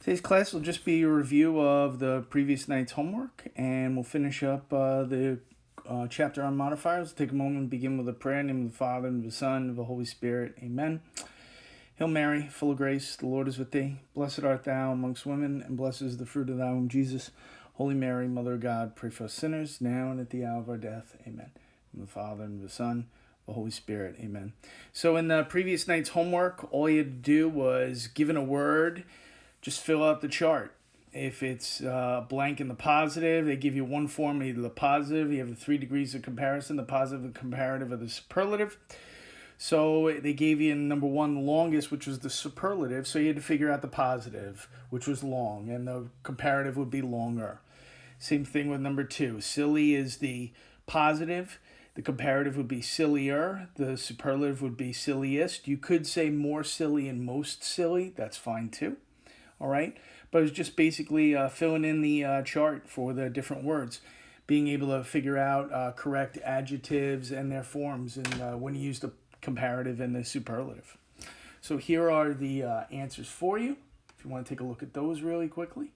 Today's class will just be a review of the previous night's homework, and we'll finish up the chapter on modifiers. Take a moment and begin with a prayer in the name of the Father, and of the Son, and of the Holy Spirit. Amen. Hail Mary, full of grace, the Lord is with thee. Blessed art thou amongst women, and blessed is the fruit of thy womb, Jesus. Holy Mary, Mother of God, pray for us sinners, now and at the hour of our death. Amen. In the Father, and of the Son, the Holy Spirit. Amen. So in the previous night's homework, all you had to do was, given a word, just fill out the chart. If it's blank in the positive, they give you one form, either the positive, you have the 3 degrees of comparison, the positive, the comparative, or the superlative. So they gave you number 1, the longest, which was the superlative, so you had to figure out the positive, which was long, and the comparative would be longer. Same thing with number 2. Silly is the positive, the comparative would be sillier, the superlative would be silliest. You could say more silly and most silly, that's fine too. All right, but it's just basically filling in the chart for the different words, being able to figure out correct adjectives and their forms, and when you use the comparative and the superlative. So here are the answers for you, if you want to take a look at those really quickly.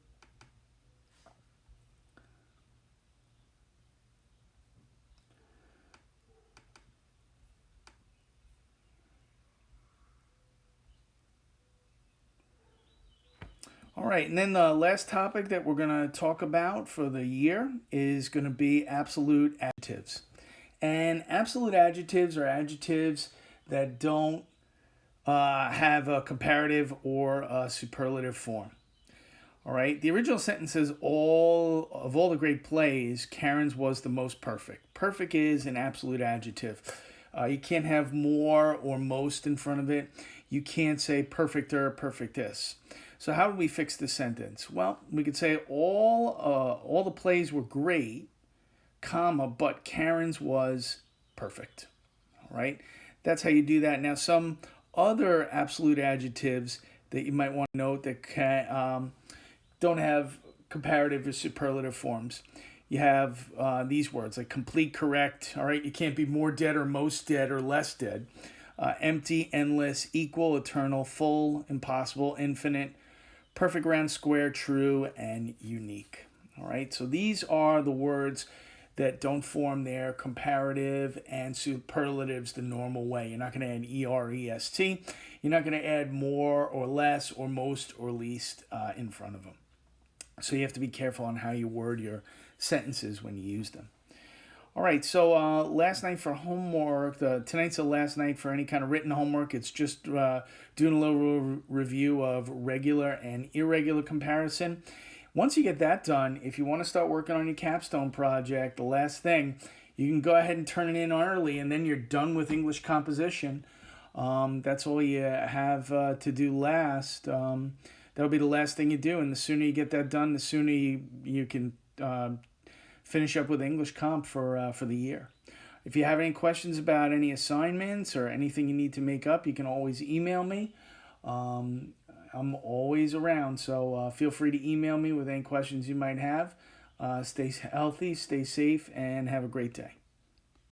All right, and then the last topic that we're going to talk about for the year is going to be absolute adjectives. And absolute adjectives are adjectives that don't have a comparative or a superlative form. All right, the original sentence says, all the great plays, Karen's was the most perfect. Perfect is an absolute adjective. You can't have more or most in front of it. You can't say perfecter, perfectest. So how do we fix this sentence? Well, we could say all the plays were great, comma, but Karen's was perfect. All right, that's how you do that. Now, some other absolute adjectives that you might want to note that don't have comparative or superlative forms. You have these words like complete, correct. All right, you can't be more dead or most dead or less dead. Empty, endless, equal, eternal, full, impossible, infinite, perfect, round, square, true, and unique. All right, so these are the words that don't form their comparative and superlatives the normal way. You're not going to add E-R-E-S-T. You're not going to add more or less or most or least in front of them. So you have to be careful on how you word your sentences when you use them. All right, so last night for homework, tonight's the last night for any kind of written homework. It's just doing a little review of regular and irregular comparison. Once you get that done, if you want to start working on your capstone project, the last thing, you can go ahead and turn it in early, and then you're done with English composition. That's all you have to do last. That'll be the last thing you do, and the sooner you get that done, the sooner you can finish up with English comp for the year. If you have any questions about any assignments or anything you need to make up, you can always email me. I'm always around, so feel free to email me with any questions you might have. Stay healthy, stay safe, and have a great day.